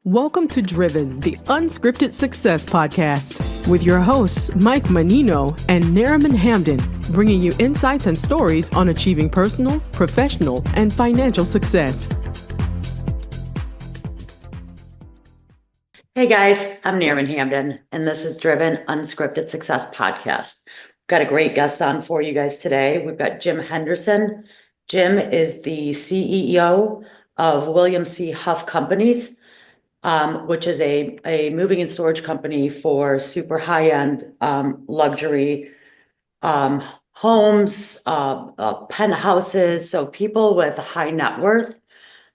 Welcome to Driven, the Unscripted Success podcast, with your hosts, Mike Manino and Nariman Hamden, bringing you insights and stories on achieving personal, professional, and financial success. Hey guys, I'm Nariman Hamden, and this is Driven Unscripted Success podcast. We've got a great guest on for you guys today. We've got Jim Henderson. Jim is the CEO of William C. Huff Companies, which is a moving and storage company for super high-end luxury homes, penthouses. So people with high net worth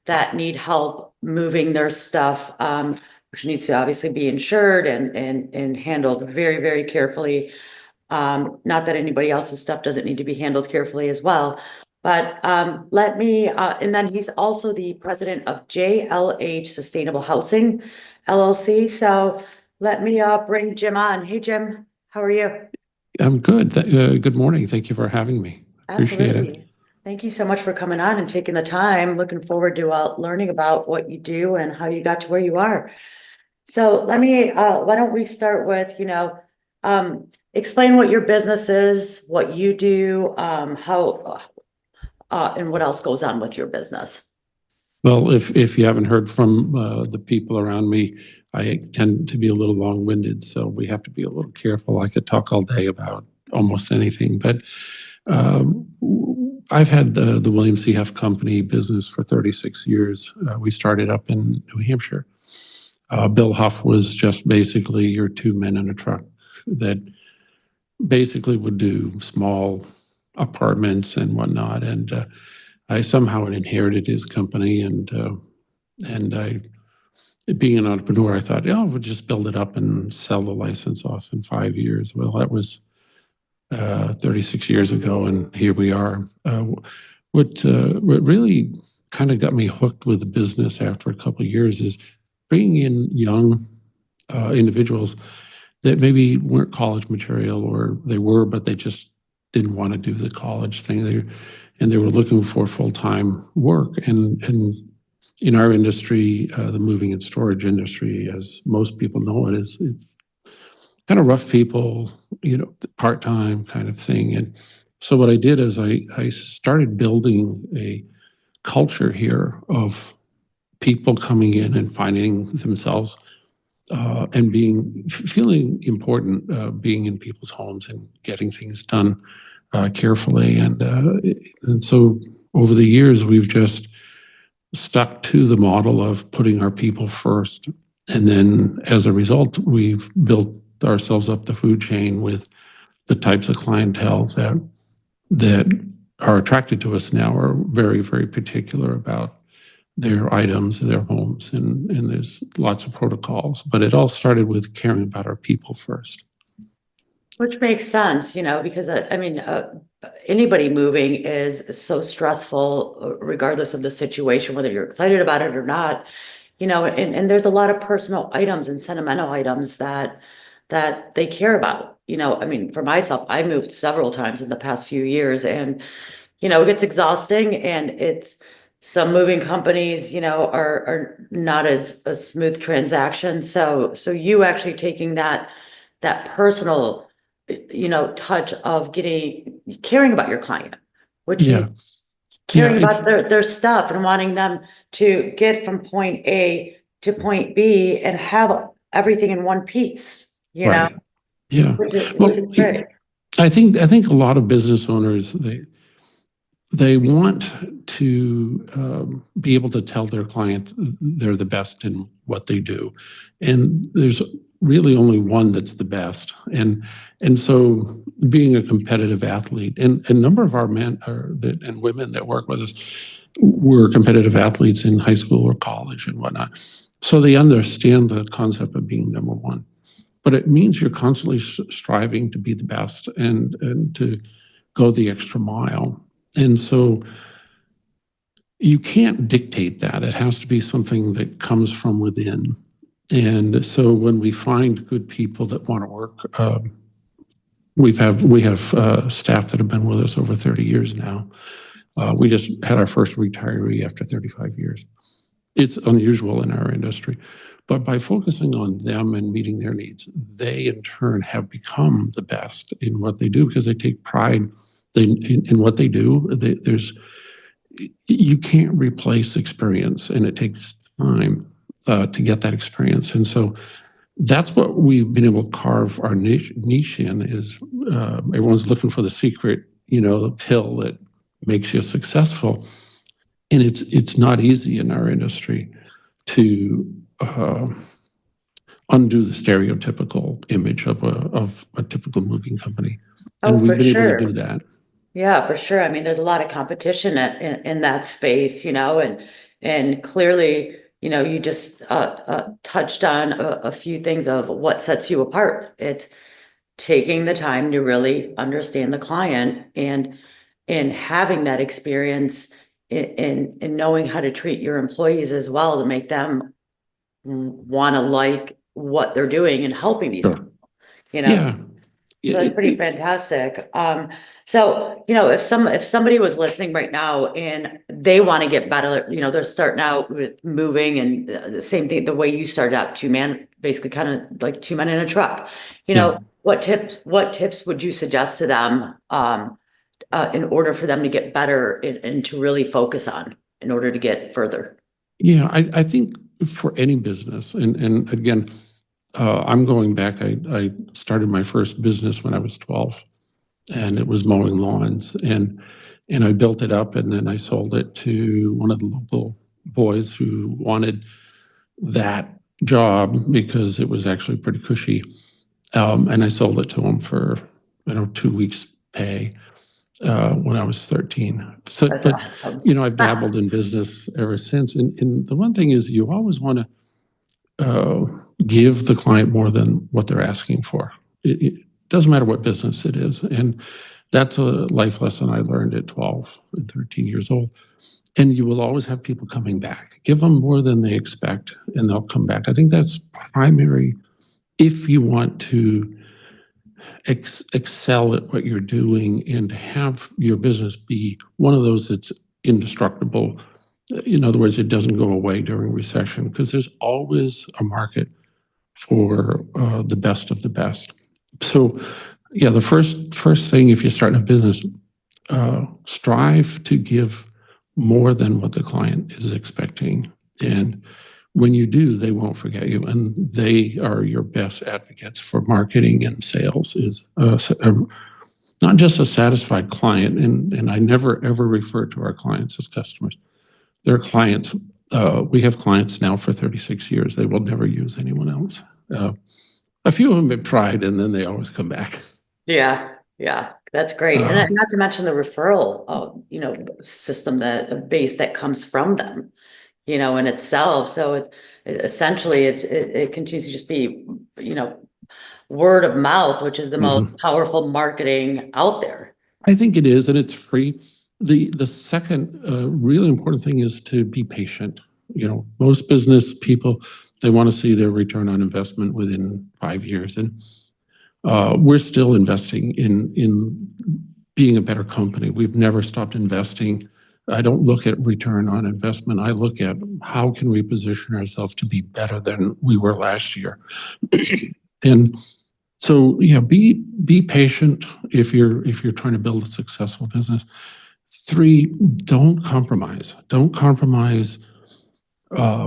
that need help moving their stuff, which needs to obviously be insured and handled very, very carefully. Not that anybody else's stuff doesn't need to be handled carefully as well. But and then he's also the president of JLH Sustainable Housing, LLC. So let me bring Jim on. Hey, Jim, how are you? I'm good. Good morning. Thank you for having me. Appreciate it. Thank you so much for coming on and taking the time. Looking forward to learning about what you do and how you got to where you are. So why don't we start with, explain what your business is, what you do, and what else goes on with your business. Well, if you haven't heard from the people around me, I tend to be a little long-winded, so we have to be a little careful. I could talk all day about almost anything, but I've had the William C. Huff Company business for 36 years. We started up in New Hampshire. Bill Huff was just basically your two men in a truck that basically would do small apartments and whatnot. And I somehow inherited his company, and I, being an entrepreneur, I thought, we'll just build it up and sell the license off in 5 years. Well, that was 36 years ago, and here we are. What really kind of got me hooked with the business after a couple of years is bringing in young individuals that maybe weren't college material, or they were, but they just didn't want to do the college thing. They were looking for full-time work. And in our industry, the moving and storage industry, as most people know it, it's kind of rough people, part-time kind of thing. And so what I did is I started building a culture here of people coming in and finding themselves and feeling important, being in people's homes and getting things done carefully. And so over the years, we've just stuck to the model of putting our people first. And then as a result, we've built ourselves up the food chain with the types of clientele that are attracted to us now are very, very particular about their items, their homes, and there's lots of protocols. But it all started with caring about our people first. Which makes sense, because anybody moving is so stressful, regardless of the situation, whether you're excited about it or not, and there's a lot of personal items and sentimental items that they care about. For myself, I moved several times in the past few years, and, it gets exhausting, and some moving companies, are not as a smooth transaction. So you actually taking that personal, touch of caring about your client, caring about their stuff and wanting them to get from point A to point B and have everything in one piece, Right. Yeah. which is great. I think a lot of business owners, they want to be able to tell their client they're the best in what they do. And there's really only one that's the best. And so being a competitive athlete, and a number of our men and women that work with us were competitive athletes in high school or college and whatnot. So they understand the concept of being number one. But it means you're constantly striving to be the best and to go the extra mile. And so you can't dictate that. It has to be something that comes from within. And so when we find good people that want to work, we have staff that have been with us over 30 years now. We just had our first retiree after 35 years. It's unusual in our industry. But by focusing on them and meeting their needs, they in turn have become the best in what they do because they take pride in what they do. You can't replace experience, and it takes time to get that experience. And so that's what we've been able to carve our niche in is everyone's looking for the secret, the pill that makes you successful. And it's not easy in our industry to undo the stereotypical image of a typical moving company. And Oh, we've for been able to sure. do that. Yeah, for sure. I mean, there's a lot of competition in that space, and clearly, you just touched on a few things of what sets you apart. It's taking the time to really understand the client and having that experience in knowing how to treat your employees as well to make them want to like what they're doing and helping these Sure. people, Yeah. So that's pretty fantastic. So, if somebody was listening right now and they want to get better, they're starting out with moving and the same thing, the way you started out, two-man, basically kind of like two men in a truck, Yeah. what tips would you suggest to them, in order for them to get better and to really focus on in order to get further? Yeah, I think for any business, and again, I'm going back. I started my first business when I was 12, and it was mowing lawns, and I built it up, and then I sold it to one of the local boys who wanted that job because it was actually pretty cushy, and I sold it to him for 2 weeks' pay when I was 13. So, That's but awesome. I've dabbled in business ever since, and the one thing is, you always want to give the client more than what they're asking for. It doesn't matter what business it is. And that's a life lesson I learned at 12 and 13 years old. And you will always have people coming back. Give them more than they expect, and they'll come back. I think that's primary if you want to excel at what you're doing and have your business be one of those that's indestructible. In other words, it doesn't go away during recession because there's always a market for the best of the best. So, yeah, the first thing if you're starting a business, strive to give more than what the client is expecting. And when you do, they won't forget you, and they are your best advocates for marketing and sales. Is not just a satisfied client, and I never ever refer to our clients as customers. They're clients. We have clients now for 36 years. They will never use anyone else. A few of them have tried, and then they always come back. Yeah, that's great. And not to mention the referral, system, the base that comes from them, in itself. So it's essentially it continues to just be, word of mouth, which is the most powerful marketing out there. I think it is, and it's free. The second really important thing is to be patient. Most business people, they want to see their return on investment within 5 years, and we're still investing in being a better company. We've never stopped investing. I don't look at return on investment. I look at how can we position ourselves to be better than we were last year. And so, yeah, be patient if you're trying to build a successful business. 3, don't compromise. Don't compromise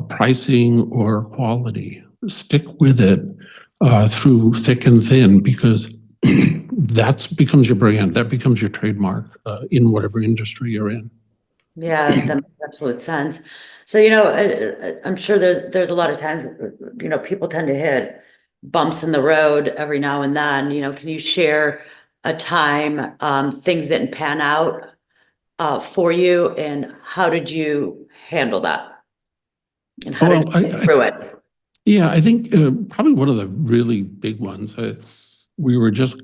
pricing or quality. Stick with it through thick and thin, because that becomes your brand. That becomes your trademark in whatever industry you're in. Yeah, that makes absolute sense. So, I'm sure there's a lot of times, people tend to hit bumps in the road every now and then. Can you share a time things didn't pan out for you, and how did you handle that? And how did you get through it? Yeah, I think probably one of the really big ones. We were just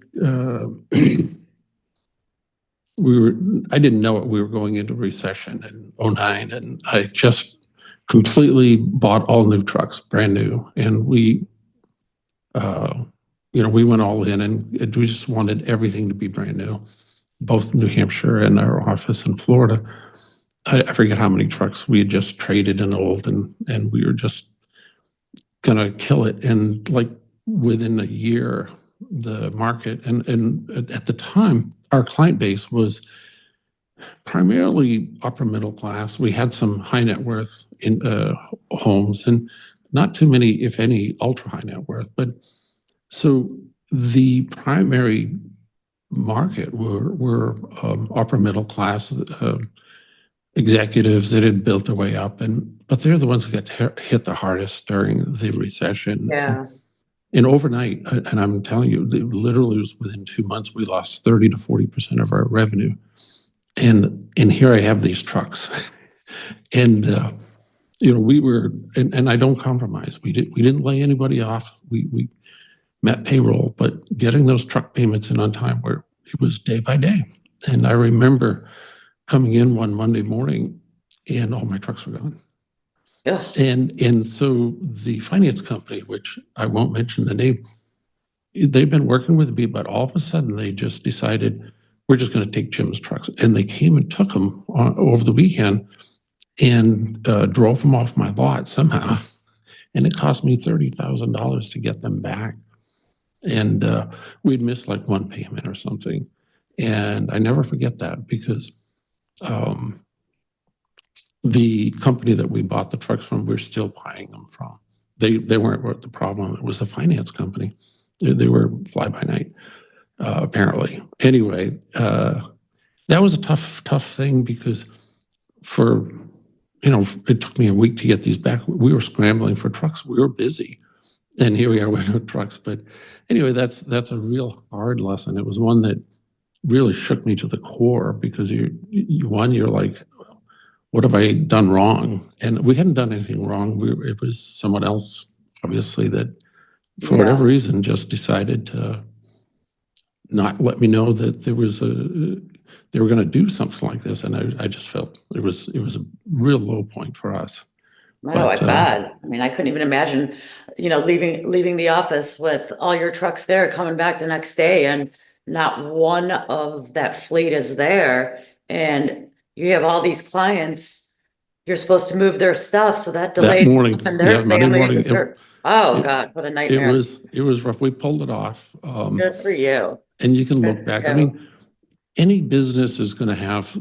I didn't know it. We were going into recession in 2009, and I just completely bought all new trucks, brand new, and we went all in, and we just wanted everything to be brand new, both New Hampshire and our office in Florida. I forget how many trucks we had just traded in old, and we were just gonna kill it. And like within a year, the market and at the time, our client base was primarily upper middle class. We had some high net worth in homes, and not too many, if any, ultra high net worth. But so the primary market were upper middle class executives that had built their way up, but they're the ones that got hit the hardest during the recession. Yeah. And overnight, and I'm telling you, it literally was within 2 months, we lost 30 to 40% of our revenue. And here I have these trucks, and we were, and I don't compromise. We didn't lay anybody off. We met payroll, but getting those truck payments in on time, it was day by day. And I remember coming in one Monday morning, and all my trucks were gone. Ugh. And so the finance company, which I won't mention the name, they've been working with me, but all of a sudden they just decided, we're just going to take Jim's trucks. And they came and took them over the weekend and drove them off my lot somehow. And it cost me $30,000 to get them back. And we'd missed like one payment or something. And I never forget that, because the company that we bought the trucks from, we're still buying them from. They weren't the problem. It was a finance company. They were fly by night. Apparently. Anyway, that was a tough thing, because it took me a week to get these back. We were scrambling for trucks. We were busy. And here we are with no trucks. But anyway, that's a real hard lesson. It was one that really shook me to the core, because you're like, what have I done wrong? And we hadn't done anything wrong. It was someone else, obviously, that for whatever reason just decided to not let me know that they were going to do something like this. And I just felt it was a real low point for us. No, I bet. I mean, I couldn't even imagine, leaving the office with all your trucks there, coming back the next day, and not one of that fleet is there. And you have all these clients, you're supposed to move their stuff, so that delays that morning, and their Monday family. morning, God, what a nightmare. It was rough. We pulled it off. Good for you. And you can look back. I mean, any business is going to have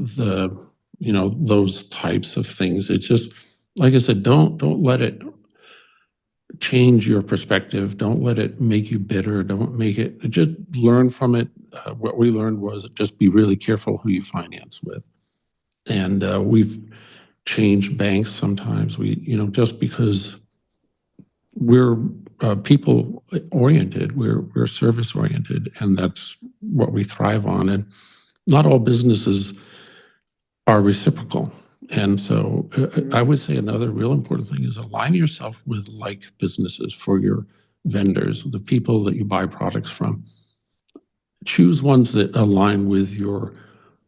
those types of things. It's just, like I said, don't let it change your perspective. Don't let it make you bitter. Don't make it, just learn from it. What we learned was just be really careful who you finance with. And we've changed banks sometimes. Just because we're people oriented, we're service oriented, and that's what we thrive on. And not all businesses are reciprocal. And so I would say another real important thing is align yourself with like businesses for your vendors, the people that you buy products from. Choose ones that align with your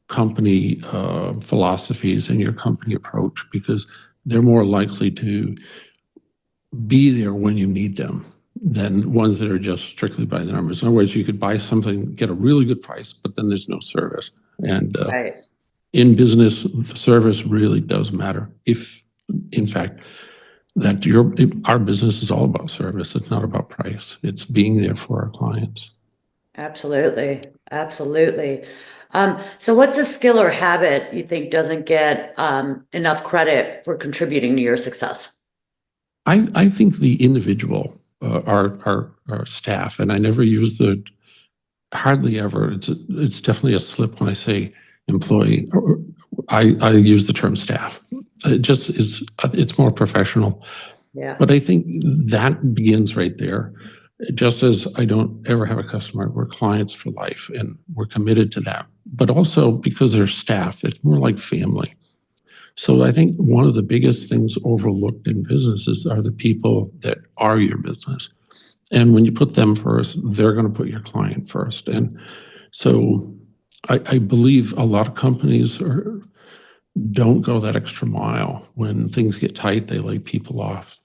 company philosophies and your company approach, because they're more likely to be there when you need them than ones that are just strictly by the numbers. In other words, you could buy something, get a really good price, but then there's no service. And Right. in business, the service really does matter. If, in fact, our business is all about service. It's not about price. It's being there for our clients. Absolutely. Absolutely. So what's a skill or habit you think doesn't get enough credit for contributing to your success? I think the individual, our staff, and I never use hardly ever, it's definitely a slip when I say employee. I use the term staff. It just is, it's more professional. Yeah. But I think that begins right there. Just as I don't ever have a customer, we're clients for life, and we're committed to that. But also because they're staff, it's more like family. So I think one of the biggest things overlooked in businesses are the people that are your business. And when you put them first, they're going to put your client first. And so I believe a lot of companies don't go that extra mile. When things get tight, they lay people off.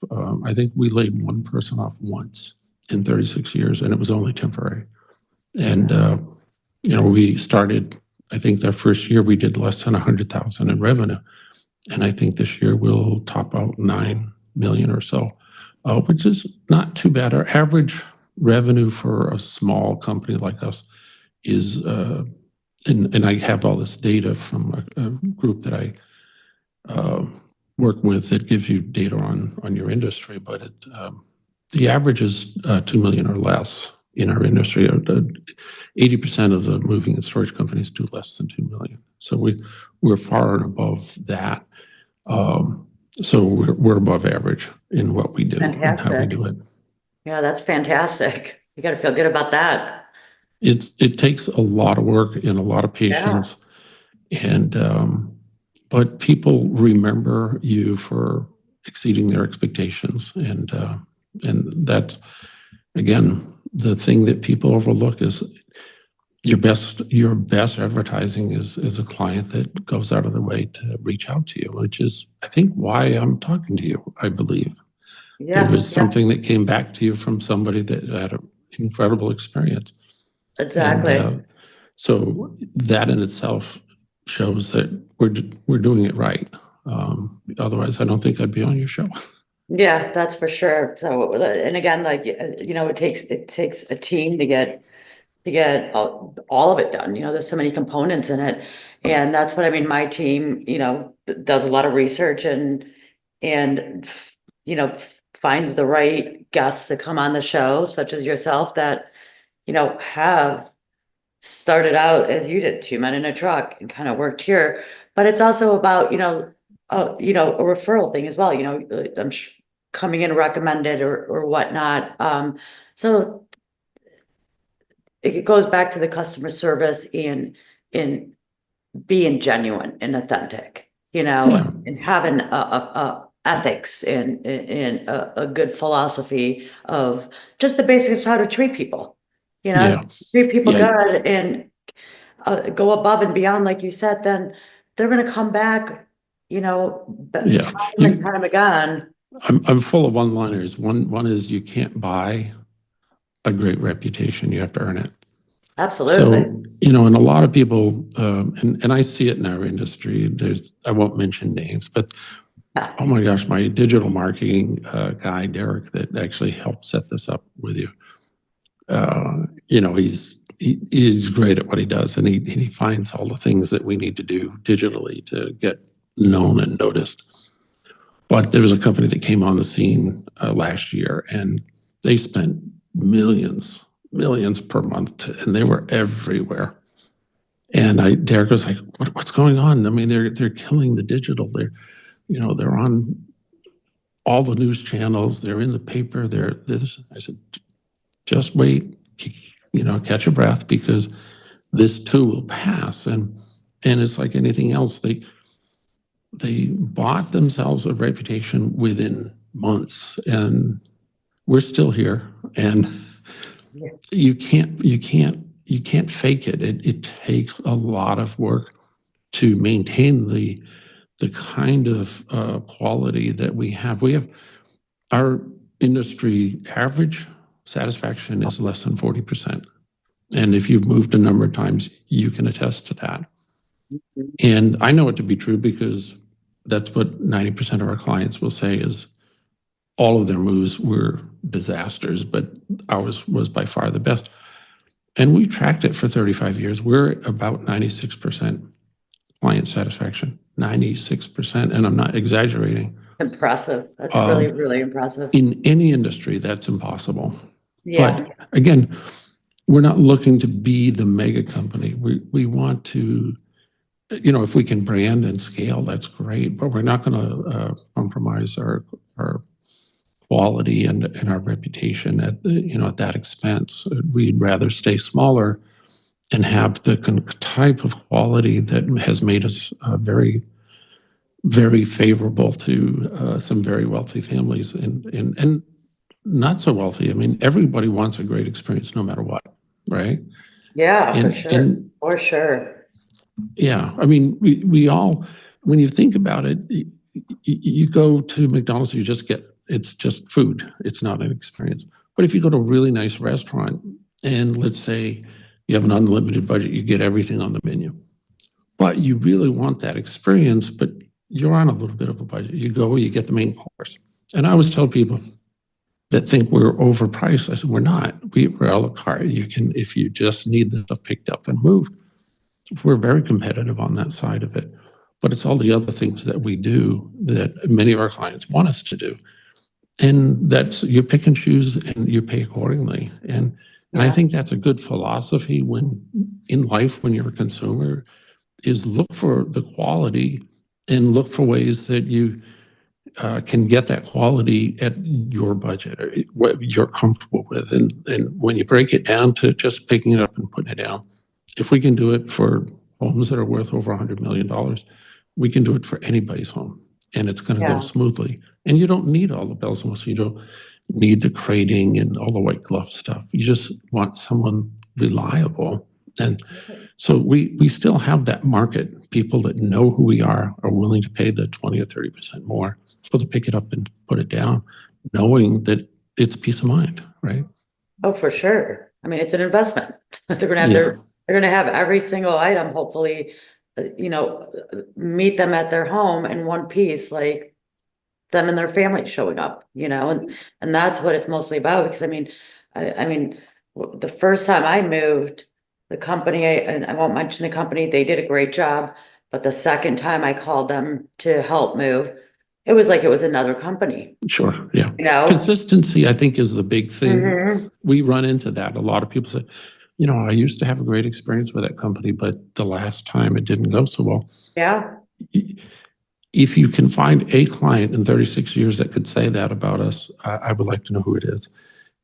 I think we laid one person off once in 36 years, and it was only temporary. And, we started, I think their first year, we did less than 100,000 in revenue. And I think this year we'll top out 9 million or so, which is not too bad. Our average revenue for a small company like us is, and I have all this data from a group that I work with that gives you data on your industry, but the average is 2 million or less in our industry. 80% of the moving and storage companies do less than 2 million. So we're far and above that. So we're above average in what we do and how we do it. Yeah, that's fantastic. You got to feel good about that. It takes a lot of work and a lot of patience, and but people remember you for exceeding their expectations, and that's, again, the thing that people overlook is your best advertising is a client that goes out of their way to reach out to you, which is, I think, why I'm talking to you. I believe there was something that came back to you from somebody that had an incredible experience. Exactly. And, so that in itself shows that we're doing it right. Otherwise, I don't think I'd be on your show. Yeah, that's for sure. So, and again, like, it takes a team to get all of it done. There's so many components in it, and that's what I mean. My team, does a lot of research and finds the right guests to come on the show, such as yourself, that have started out as you did, 2 men in a truck, and kind of worked here. But it's also about a referral thing as well. I'm coming in recommended or whatnot. So it goes back to the customer service and in being genuine and authentic, and having a ethics and a good philosophy of just the basics of how to treat people. Treat people good and go above and beyond, like you said. Then they're going to come back, time and time again. I'm full of one-liners. One is, you can't buy a great reputation, you have to earn it. Absolutely. So, and a lot of people, and I see it in our industry, I won't mention names, but oh my gosh, my digital marketing guy, Derek, that actually helped set this up with you, he's great at what he does, and he finds all the things that we need to do digitally to get known and noticed. But there was a company that came on the scene last year, and they spent millions per month, and they were everywhere. And Derek was like, "What's going on? I mean, they're killing the digital. They're on all the news channels. They're in the paper. They're this." I said, "Just wait, catch your breath, because this too will pass." And it's like anything else. They bought themselves a reputation within months, and we're still here. And you can't fake it. It takes a lot of work to maintain the kind of quality that we have. Our industry average satisfaction is less than 40%. And if you've moved a number of times, you can attest to that. And I know it to be true, because that's what 90% of our clients will say, is all of their moves were disasters, but ours was by far the best. And we tracked it for 35 years. We're about 96% client satisfaction, 96%. And I'm not exaggerating. Impressive. That's really, really impressive. In any industry, that's impossible. Yeah. But again, we're not looking to be the mega company. We want to, if we can brand and scale, that's great, but we're not going to compromise our quality and our reputation at that expense. We'd rather stay smaller and have the type of quality that has made us very, very favorable to some very wealthy families and not so wealthy. I mean, everybody wants a great experience no matter what, right? Yeah, for sure. For sure. Yeah, I mean, we all, when you think about it, you go to McDonald's, it's just food. It's not an experience. But if you go to a really nice restaurant, and let's say you have an unlimited budget, you get everything on the menu, but you really want that experience, but you're on a little bit of a budget. You go, you get the main course. And I always tell people that think we're overpriced. I said, we're not. We're a la carte. You can, if you just need the stuff picked up and moved, we're very competitive on that side of it. But it's all the other things that we do that many of our clients want us to do. And that's, you pick and choose and you pay accordingly. And I think that's a good philosophy when in life, when you're a consumer, is look for the quality and look for ways that you can get that quality at your budget or what you're comfortable with. And when you break it down to just picking it up and putting it down, if we can do it for homes that are worth over $100 million, we can do it for anybody's home. And it's going to go smoothly. And you don't need all the bells and whistles. You don't need the crating and all the white glove stuff. You just want someone reliable. And so we still have that market. People that know who we are willing to pay the 20 or 30% more for to pick it up and put it down, knowing that it's peace of mind, right? Oh, for sure. I mean, it's an investment. They're going to have they're going to have every single item, hopefully, meet them at their home in one piece, like them and their family showing up, and that's what it's mostly about. Because I mean, the first time I moved, the company, and I won't mention the company, they did a great job. But the second time I called them to help move, it was like it was another company. Sure. Yeah. Consistency, I think, is the big thing. We run into that. A lot of people say, I used to have a great experience with that company, but the last time it didn't go so well. Yeah. If you can find a client in 36 years that could say that about us, I would like to know who it is.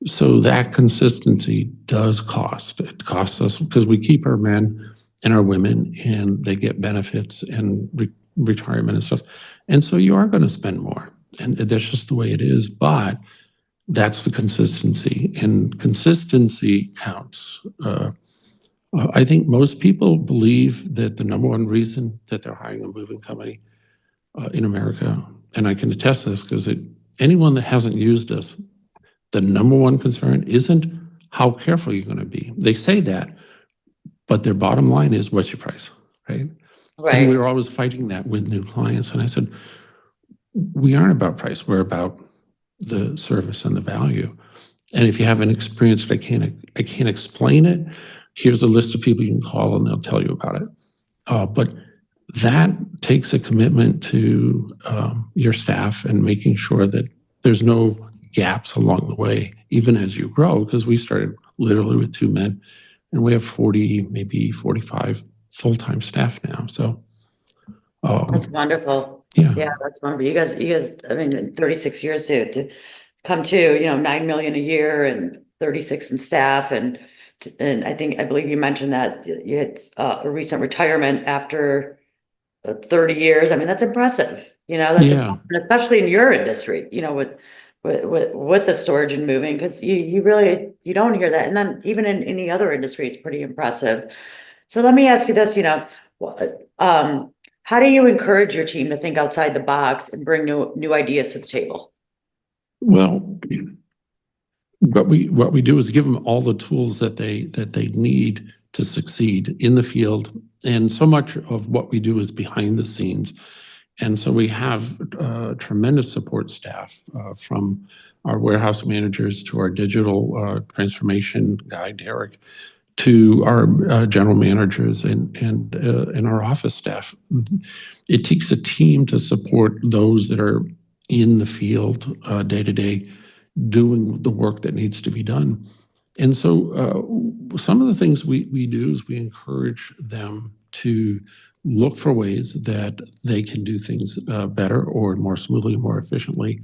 So that consistency does cost. It costs us because we keep our men and our women and they get benefits and retirement and stuff. And so you are going to spend more. And that's just the way it is. But that's the consistency. And consistency counts. I think most people believe that the number one reason that they're hiring a moving company in America, and I can attest this because anyone that hasn't used us, the number one concern isn't how careful you're going to be. They say that, but their bottom line is what's your price, right? And we were always fighting that with new clients. And I said, we aren't about price. We're about the service and the value. And if you haven't experienced it, I can't explain it. Here's a list of people you can call and they'll tell you about it. But that takes a commitment to your staff and making sure that there's no gaps along the way, even as you grow, because we started literally with 2 men and we have 40, maybe 45 full-time staff now. So that's wonderful. Yeah, that's wonderful. You guys, I mean, in 36 years to come to, $9 million a year and 36 in staff. And I believe you mentioned that you had a recent retirement after 30 years. I mean, that's impressive. That's impressive, especially in your industry, with the storage and moving, because you really, you don't hear that. And then even in any other industry, it's pretty impressive. So let me ask you this, how do you encourage your team to think outside the box and bring new ideas to the table? Well, what we do is give them all the tools that they need to succeed in the field. And so much of what we do is behind the scenes. And so we have tremendous support staff from our warehouse managers to our digital transformation guy, Derek, to our general managers and our office staff. It takes a team to support those that are in the field day to day, doing the work that needs to be done. And so some of the things we do is we encourage them to look for ways that they can do things better or more smoothly, more efficiently.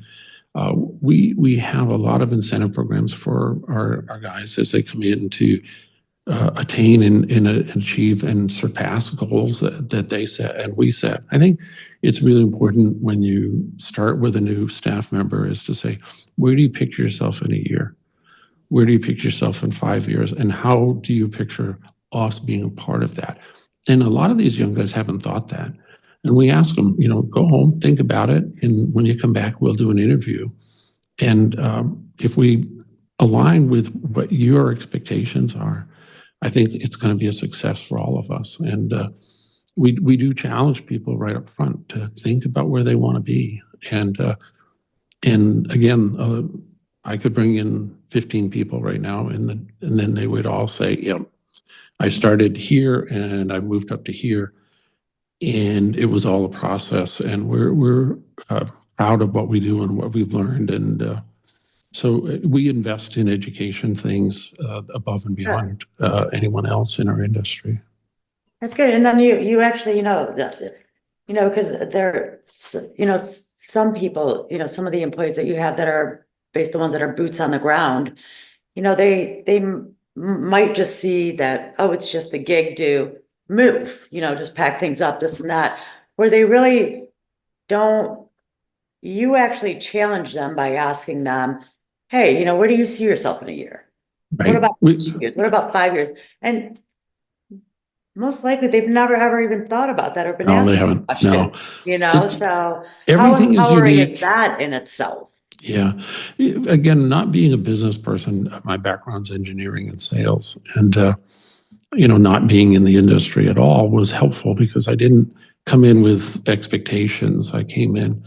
We have a lot of incentive programs for our guys as they come in to attain and achieve and surpass goals that they set and we set. I think it's really important when you start with a new staff member is to say, where do you picture yourself in a year? Where do you picture yourself in 5 years? And how do you picture us being a part of that? And a lot of these young guys haven't thought that. And we ask them, go home, think about it. And when you come back, we'll do an interview. And if we align with what your expectations are, I think it's going to be a success for all of us. And we do challenge people right up front to think about where they want to be. And again, I could bring in 15 people right now, and then they would all say, yeah, I started here and I moved up to here, and it was all a process. And we're proud of what we do and what we've learned. And so we invest in education things above and beyond anyone else in our industry. That's good. And then you actually, because there, some people, some of the employees that you have that are based the ones that are boots on the ground, they might just see that, oh, it's just the gig to move, just pack things up, this and that, where they really don't. You actually challenge them by asking them, hey, where do you see yourself in a year? Right. What about 2 years? What about 5 years? And most likely they've never ever even thought about that or been asked that question. So everything how empowering is unique. Is that in itself? Yeah. Again, not being a business person, my background's engineering and sales, and not being in the industry at all was helpful because I didn't come in with expectations. I came in,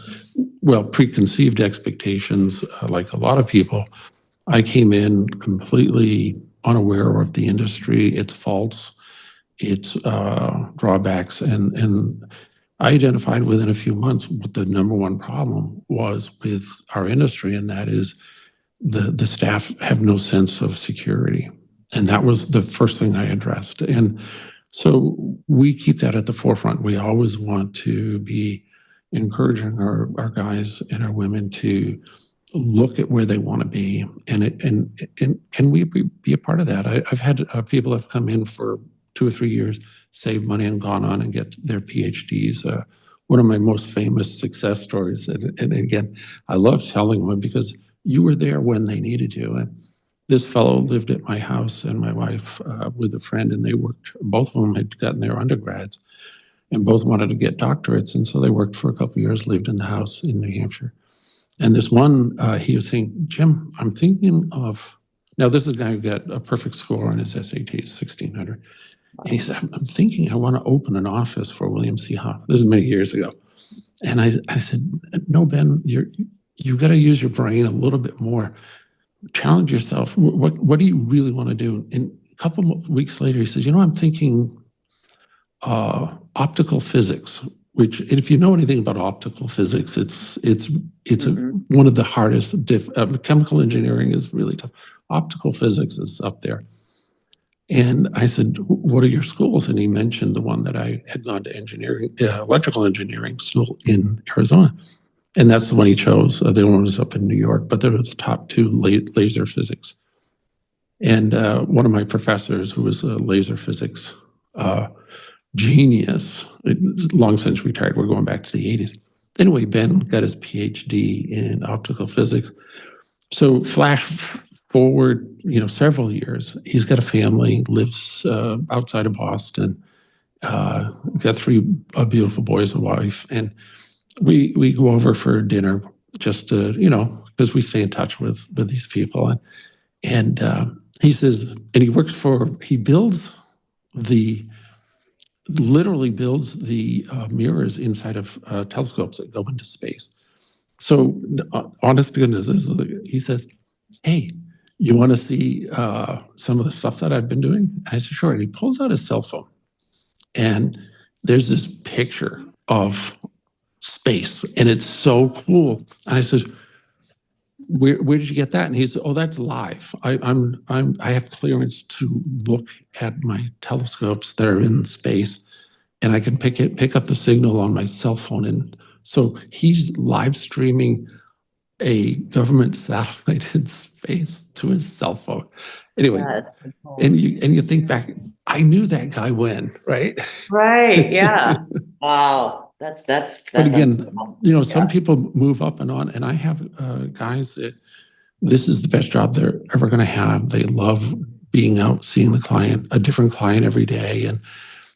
preconceived expectations, like a lot of people. I came in completely unaware of the industry, its faults, its drawbacks, and I identified within a few months what the number one problem was with our industry, and that is the staff have no sense of security. And that was the first thing I addressed. And so we keep that at the forefront. We always want to be encouraging our guys and our women to look at where they want to be. And can we be a part of that? I've had people have come in for 2 or 3 years, save money and gone on and get their PhDs. One of my most famous success stories, and again, I love telling them because you were there when they needed you. And this fellow lived at my house and my wife with a friend, and they worked, both of them had gotten their undergrads and both wanted to get doctorates. And so they worked for a couple of years, lived in the house in New Hampshire. And this one, he was saying, Jim, I'm thinking of, now this is a guy who got a perfect score on his SATs, 1600. And he said, I'm thinking I want to open an office for William C. Huff. This is many years ago. And I said, no, Ben, you've got to use your brain a little bit more. Challenge yourself. What do you really want to do? And a couple of weeks later, he says, I'm thinking optical physics, which, if you know anything about optical physics, it's one of the hardest. Chemical engineering is really tough. Optical physics is up there. And I said, what are your schools? And he mentioned the one that I had gone to engineering, electrical engineering school in Arizona. And that's the one he chose. The other one was up in New York, but there was the top two, laser physics. And one of my professors, who was a laser physics genius, long since retired, we're going back to the 80s. Anyway, Ben got his PhD in optical physics. So flash forward, several years, he's got a family, lives outside of Boston, got 3 beautiful boys and wife, and we go over for dinner just to, because we stay in touch with these people, and he says, and he literally builds the mirrors inside of telescopes that go into space. So honest to goodness, he says, hey, you want to see some of the stuff that I've been doing? And I said, sure. And he pulls out his cell phone, and there's this picture of space, and it's so cool. And I said, where did you get that? And he said, oh, that's live. I have clearance to look at my telescopes that are in space, and I can pick up the signal on my cell phone. And so he's live streaming a government satellite in space to his cell phone. Anyway, yes. and you think back, I knew that guy when, right? Right. Yeah. Wow. That's But again, some people move up and on, and I have guys that this is the best job they're ever going to have. They love being out, seeing the client, a different client every day. And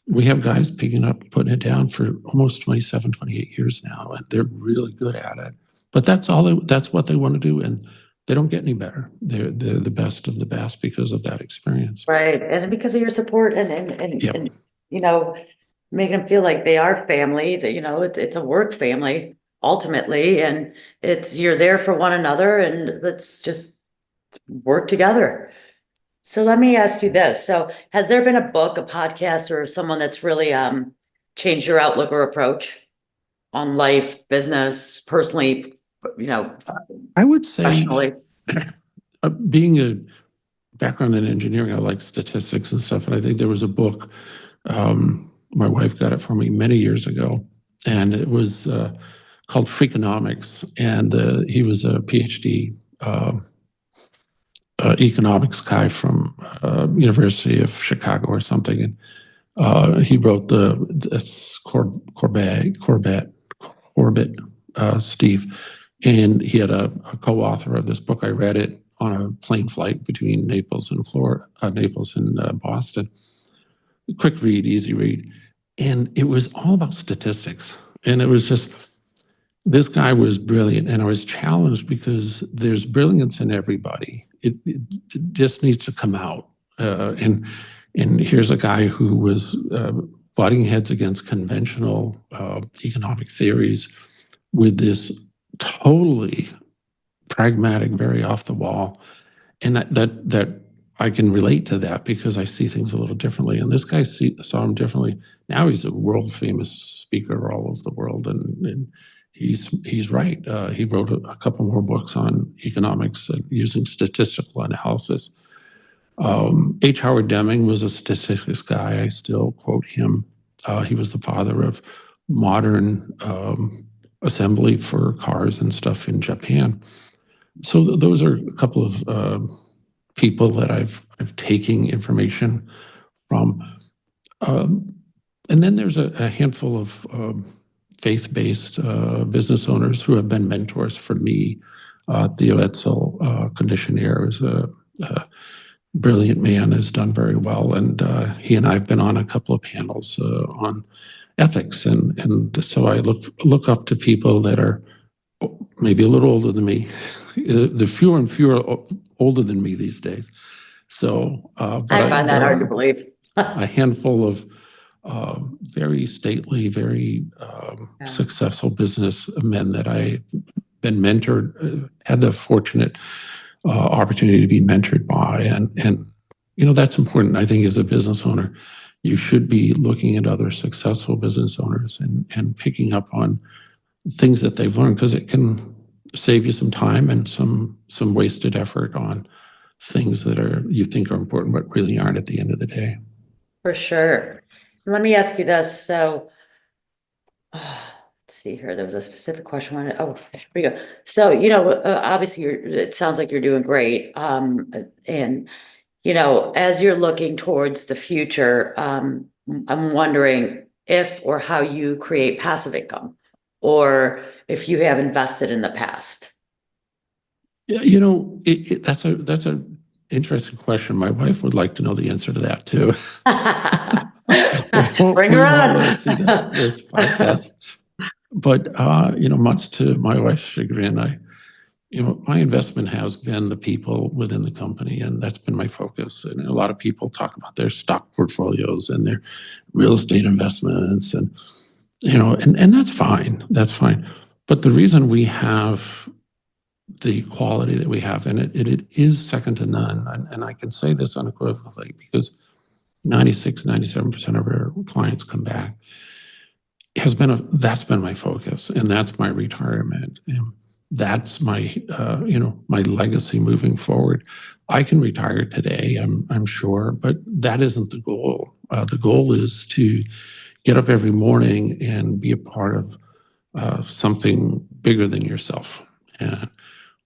we have guys picking up, putting it down for almost 27, 28 years now, and they're really good at it. But that's what they want to do, and they don't get any better. They're the best of the best because of that experience. Right, and because of your support and making them feel like they are family, that, it's a work family ultimately, and you're there for one another, and let's just work together. So let me ask you this. So has there been a book, a podcast, or someone that's really changed your outlook or approach on life, business, personally, I would say, professionally? being a background in engineering, I like statistics and stuff. And I think there was a book, my wife got it for me many years ago, and it was called Freakonomics. And he was a PhD economics guy from University of Chicago or something. And he wrote Corbett, Steve. And he had a co-author of this book. I read it on a plane flight between Naples and Boston. Quick read, easy read. And it was all about statistics. And it was just, this guy was brilliant. And I was challenged because there's brilliance in everybody. It just needs to come out. And here's a guy who was butting heads against conventional economic theories with this totally pragmatic, very off the wall. And that I can relate to that because I see things a little differently. And this guy saw him differently. Now he's a world famous speaker all over the world. And he's right. He wrote a couple more books on economics and using statistical analysis. H. Howard Deming was a statistics guy. I still quote him. He was the father of modern assembly for cars and stuff in Japan. So those are a couple of people that I've taken information from. And then there's a handful of faith-based business owners who have been mentors for me. Theo Etzel, conditioneer, is a brilliant man, has done very well. And he and I have been on a couple of panels on ethics. And so I look up to people that are maybe a little older than me. The fewer and fewer older than me these days. So but I find that hard to believe. A handful of very stately, very successful businessmen that I've been mentored, had the fortunate opportunity to be mentored by. And that's important. I think as a business owner, you should be looking at other successful business owners and picking up on things that they've learned, because it can save you some time and some wasted effort on things that you think are important but really aren't at the end of the day. For sure. Let me ask you this. So let's see here. There was a specific question on it. Oh, here we go. So, obviously it sounds like you're doing great. And, as you're looking towards the future, I'm wondering if or how you create passive income, or if you have invested in the past. Yeah, that's an interesting question. My wife would like to know the answer to that too. Bring her on. Let her see this podcast. But much to my wife's chagrin, my investment has been the people within the company, and that's been my focus. And a lot of people talk about their stock portfolios and their real estate investments, and and that's fine. That's fine. But the reason we have the quality that we have, and it is second to none, and I can say this unequivocally because 97% of our clients come back, that's been my focus, and that's my retirement. And that's my my legacy moving forward. I can retire today, I'm sure, but that isn't the goal. The goal is to get up every morning and be a part of something bigger than yourself. And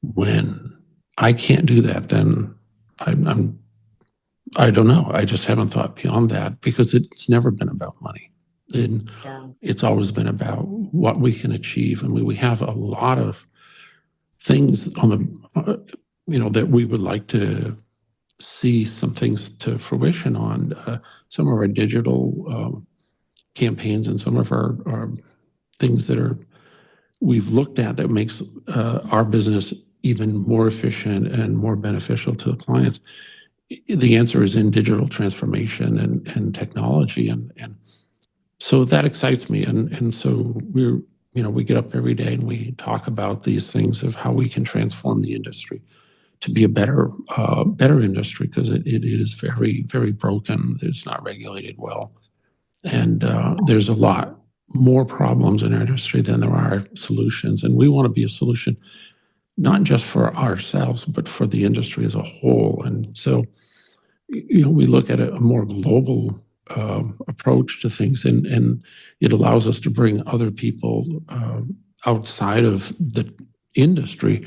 when I can't do that, then I don't know. I just haven't thought beyond that, because it's never been about money. It's always been about what we can achieve. And we have a lot of things on the, that we would like to see some things to fruition on. Some of our digital campaigns and some of our things that we've looked at that makes our business even more efficient and more beneficial to the clients. The answer is in digital transformation and technology. And So that excites me. And so we get up every day and we talk about these things of how we can transform the industry to be a better industry, because it is very, very broken. It's not regulated well. And there's a lot more problems in our industry than there are solutions. And we want to be a solution, not just for ourselves, but for the industry as a whole. And so, we look at a more global approach to things, and it allows us to bring other people outside of the industry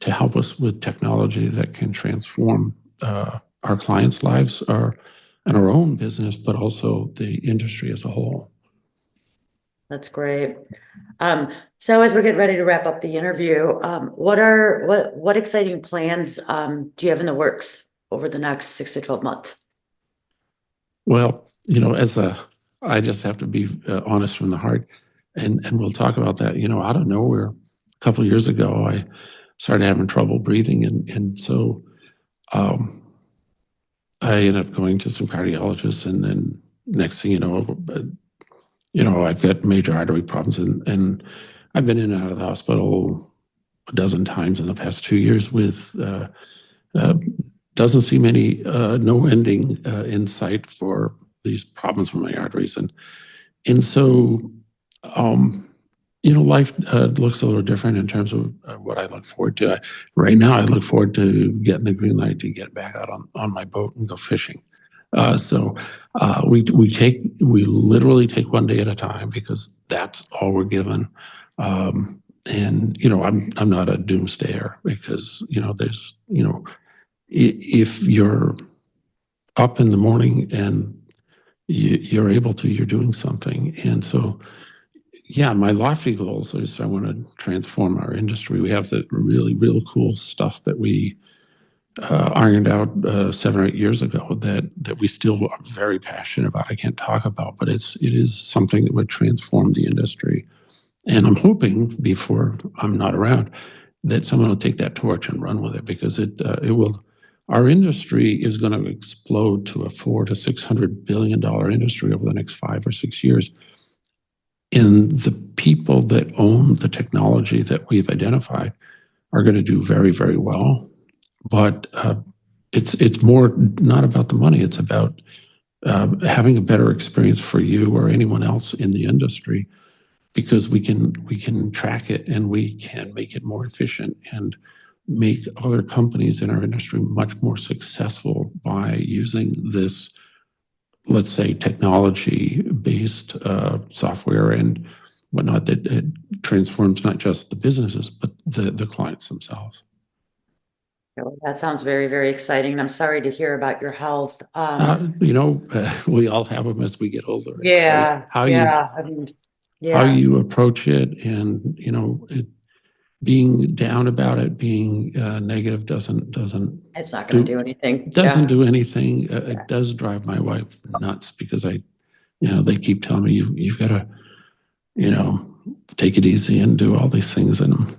to help us with technology that can transform our clients' lives, and our own business, but also the industry as a whole. That's great. So as we're getting ready to wrap up the interview, what exciting plans do you have in the works over the next 6 to 12 months? Well, I just have to be honest from the heart, and we'll talk about that. Out of nowhere, a couple of years ago, I started having trouble breathing, and so I ended up going to some cardiologists, and then next thing you know, I've got major artery problems, and I've been in and out of the hospital a dozen times in the past 2 years with doesn't seem any no ending in sight for these problems with my arteries, and so life looks a little different in terms of what I look forward to. Right now, I look forward to getting the green light to get back out on my boat and go fishing. So we literally take one day at a time, because that's all we're given. And I'm not a doomsayer, because there's if you're up in the morning and you're able to, you're doing something. And so, yeah, my lofty goals is I want to transform our industry. We have that really, real cool stuff that we ironed out 7 or 8 years ago that we still are very passionate about. I can't talk about, but it is something that would transform the industry. And I'm hoping, before I'm not around, that someone will take that torch and run with it, because it will. Our industry is going to explode to a $400 to $600 billion industry over the next 5 or 6 years. And the people that own the technology that we've identified are going to do very, very well. But it's more not about the money. It's about having a better experience for you or anyone else in the industry, because we can track it and we can make it more efficient and make other companies in our industry much more successful by using this, let's say, technology-based software and whatnot that it transforms not just the businesses, but the clients themselves. That sounds very, very exciting. And I'm sorry to hear about your health. We all have them as we get older. Yeah. How yeah. you approach it, and being down about it, being negative doesn't It's not going to do anything. Doesn't do anything. It does drive my wife nuts, because they keep telling me you've got to take it easy and do all these things, and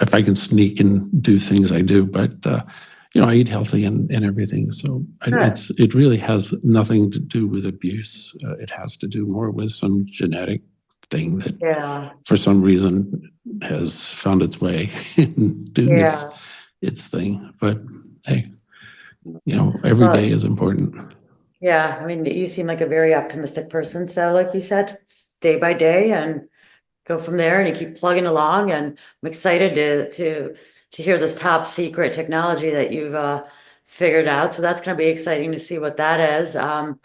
if I can sneak and do things, I do, but I eat healthy and everything. So it really has nothing to do with abuse. It has to do more with some genetic thing that for some reason has found its way in doing its thing. But hey, every day is important. Yeah, I mean, you seem like a very optimistic person. So like you said, it's day by day and go from there, and you keep plugging along. And I'm excited to hear this top secret technology that you've figured out. So that's going to be exciting to see what that is. And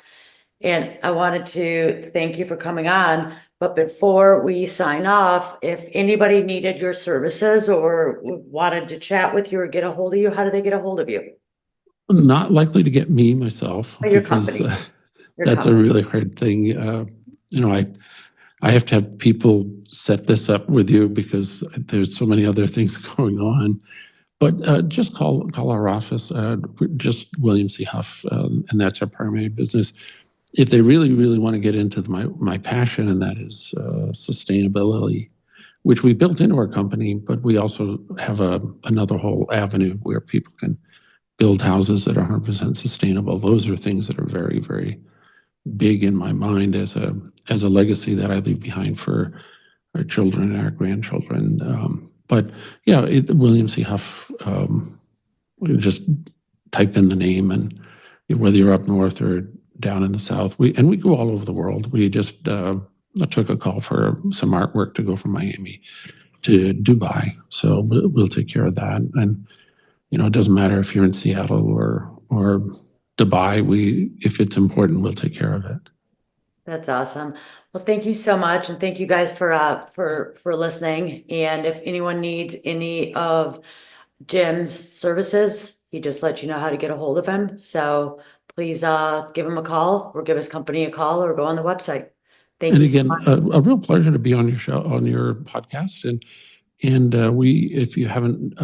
I wanted to thank you for coming on. But before we sign off, if anybody needed your services or wanted to chat with you or get a hold of you, how do they get a hold of you? Not likely to get me myself, because that's a really hard thing. I have to have people set this up with you, because there's so many other things going on. But just call our office, just William C. Huff, and that's our primary business. If they really, really want to get into my passion, and that is sustainability, which we built into our company, but we also have another whole avenue where people can build houses that are 100% sustainable. Those are things that are very, very big in my mind as a legacy that I leave behind for our children and our grandchildren. But yeah, William C. Huff, just type in the name, and whether you're up north or down in the south, we go all over the world. We just took a call for some artwork to go from Miami to Dubai, so we'll take care of that. And it doesn't matter if you're in Seattle or Dubai. If it's important, we'll take care of it. That's awesome. Well, thank you so much, and thank you guys for listening. And if anyone needs any of Jim's services, he just let you know how to get a hold of him. So please give him a call, or give his company a call, or go on the website. Thank you so much. A real pleasure to be on your show, on your podcast. And if you haven't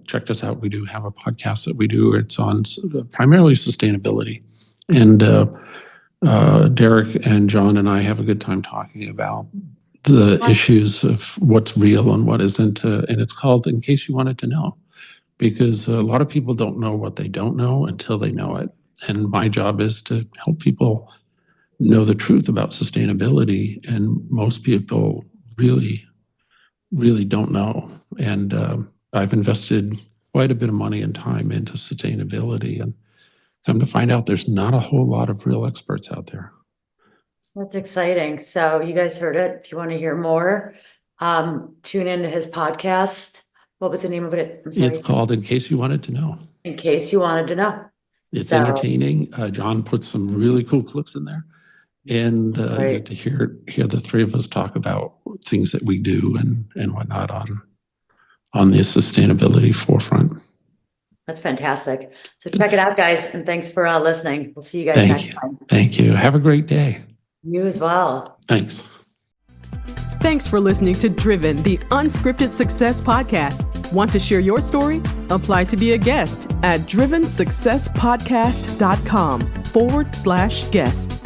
checked us out, we do have a podcast that we do. It's on primarily sustainability. And Derek and John and I have a good time talking about the issues of what's real and what isn't. And it's called In Case You Wanted to Know, because a lot of people don't know what they don't know until they know it. And my job is to help people know the truth about sustainability. And most people really don't know. And I've invested quite a bit of money and time into sustainability, and come to find out there's not a whole lot of real experts out there. That's exciting. So you guys heard it. If you want to hear more, tune into his podcast. What was the name of it? I'm sorry. It's called In Case You Wanted to Know. In Case You Wanted to Know. It's entertaining. John puts some really cool clips in there. And you get to hear the three of us talk about things that we do and whatnot on the sustainability forefront. That's fantastic. So check it out, guys. And thanks for listening. We'll see you guys next time. Thank you. Have a great day. You as well. Thanks. Thanks for listening to Driven, the Unscripted Success Podcast. Want to share your story? Apply to be a guest at drivensuccesspodcast.com/guest.